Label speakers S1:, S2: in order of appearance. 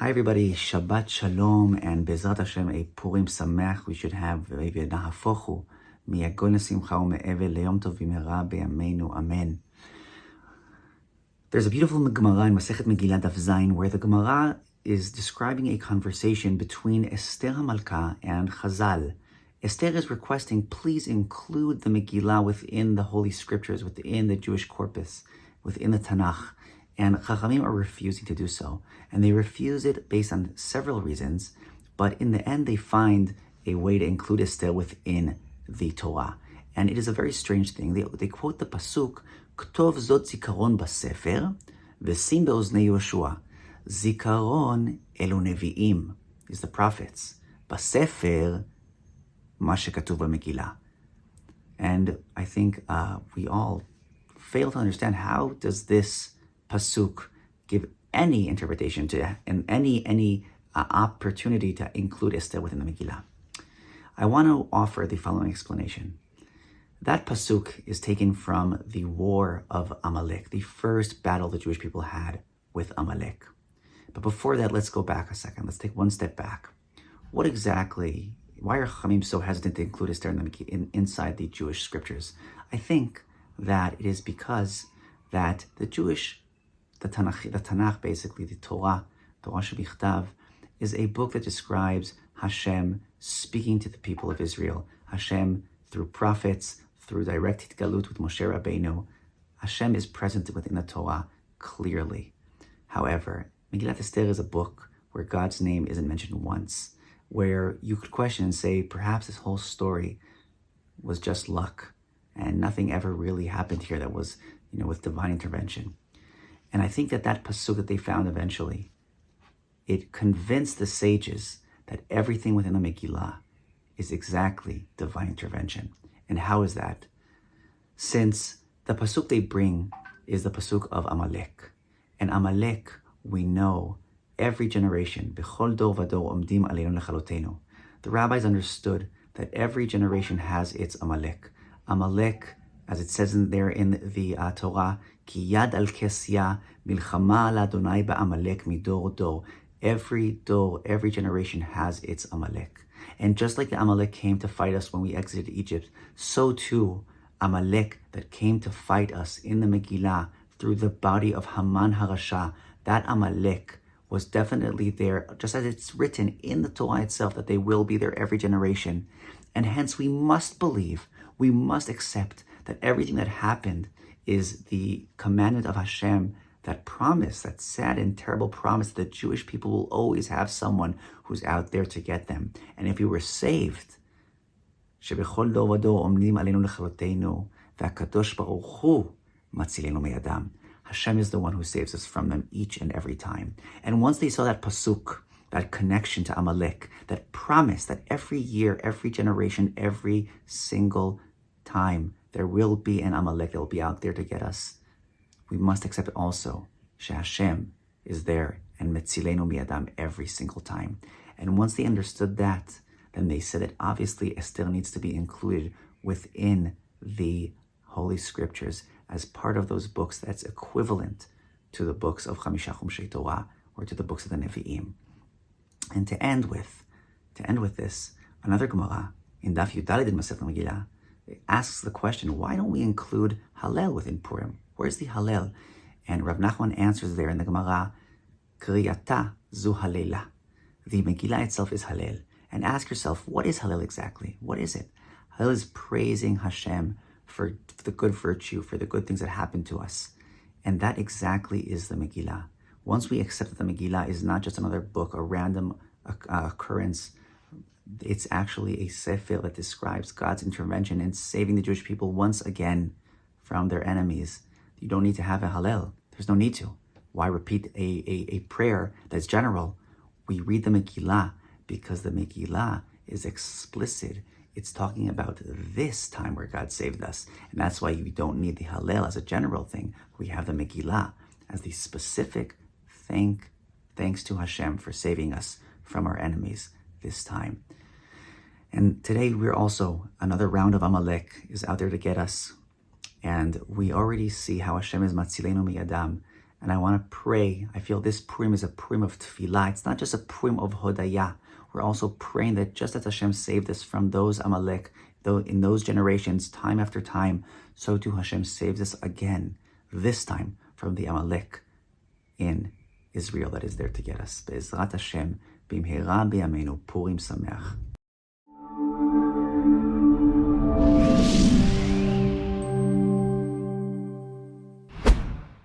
S1: Hi everybody, Shabbat Shalom, and Bezrat Hashem, a Purim Sameach. We should have Nahafochu, Miyagol Nesimcha U'Me'evel Le'yom Tov V'Mehera B'Yameinu, Amen. There's a beautiful Gemara in Masechet Megillah Daf Zayin where the Gemara is describing a conversation between Esther HaMalka and Chazal. Esther is requesting, please include the Megillah within the Holy Scriptures, within the Jewish corpus, within the Tanakh. And Chachamim are refusing to do so. And they refuse it based on several reasons, but in the end they find a way to include Esther within the Torah. And it is a very strange thing. They quote the Pasuk, Ktov zot zikaron basefer, v'sim be'oznei Yoshua. Zikaron elu nevi'im, is the prophets. Basefer, ma shekatuv b'Megillah. And I think we all fail to understand, how does this Pasuk give any interpretation to and any opportunity to include Esther within the Megillah. I want to offer the following explanation. That Pasuk is taken from the war of Amalek, the first battle the Jewish people had with Amalek. But before that, let's go back a second. Let's take one step back. What exactly, why are Chachamim so hesitant to include Esther inside the Jewish scriptures? I think that it is because that the Tanakh, basically, the Torah Shebichtav, is a book that describes Hashem speaking to the people of Israel. Hashem, through prophets, through direct galut with Moshe Rabbeinu, Hashem is present within the Torah clearly. However, Megillat Esther is a book where God's name isn't mentioned once, where you could question and say, perhaps this whole story was just luck, and nothing ever really happened here that was, with divine intervention. And I think that pasuk that they found eventually, it convinced the sages that everything within the Megillah is exactly divine intervention. And how is that? Since the pasuk they bring is the pasuk of Amalek. And Amalek, we know, every generation, b'chol dor v'dor omdim aleinu lechalotenu. The rabbis understood that every generation has its Amalek. Amalek, as it says in the Torah, Ki yad al kesya milchama al Adonai ba'amalek midor dor. Every generation has its Amalek. And just like the Amalek came to fight us when we exited Egypt, so too Amalek that came to fight us in the Megillah through the body of Haman Harasha, that Amalek was definitely there, just as it's written in the Torah itself that they will be there every generation. And hence we must believe, we must accept that everything that happened is the commandment of Hashem, that promise, that sad and terrible promise that the Jewish people will always have someone who's out there to get them. And if we were saved, שבכל דור ודור עומדים עלינו לכלותנו, והקדוש ברוך הוא מצילנו מידם. Hashem is the one who saves us from them each and every time. And once they saw that pasuk, that connection to Amalek, that promise that every year, every generation, every single time, there will be an Amalek that will be out there to get us, we must accept also Hashem is there and Metzilenu Miyadam every single time. And once they understood that, then they said that obviously Esther needs to be included within the Holy Scriptures as part of those books that's equivalent to the books of Chamisha Chumshei Torah or to the books of the Nevi'im. And to end with this, another Gemara in Daf Yudalid in Masechet Megillah, it asks the question, why don't we include Halel within Purim? Where's the Halel? And Rav Nachman answers there in the Gemara, Kriyata zu Halela. The Megillah itself is Halel. And ask yourself, what is Halel exactly? What is it? Halel is praising Hashem for the good virtue, for the good things that happen to us. And that exactly is the Megillah. Once we accept that the Megillah is not just another book, a random occurrence, it's actually a sefer that describes God's intervention in saving the Jewish people once again from their enemies. You don't need to have a Halel. There's no need to. Why repeat a prayer that's general? We read the Megillah because the Megillah is explicit. It's talking about this time where God saved us. And that's why you don't need the Halel as a general thing. We have the Megillah as the specific thanks to Hashem for saving us from our enemies this time. And today we're also, another round of Amalek is out there to get us. And we already see how Hashem is Matzilenu Miyadam And I want to pray. I feel this Purim is a Purim of tefillah. It's not just a Purim of hodaya. We're also praying that just as Hashem saved us from those Amalek, though in those generations, time after time, so too Hashem saves us again, this time from the Amalek in Israel that is there to get us. Be'ezrat Hashem, b'mhera b'yameinu, Purim Sameach.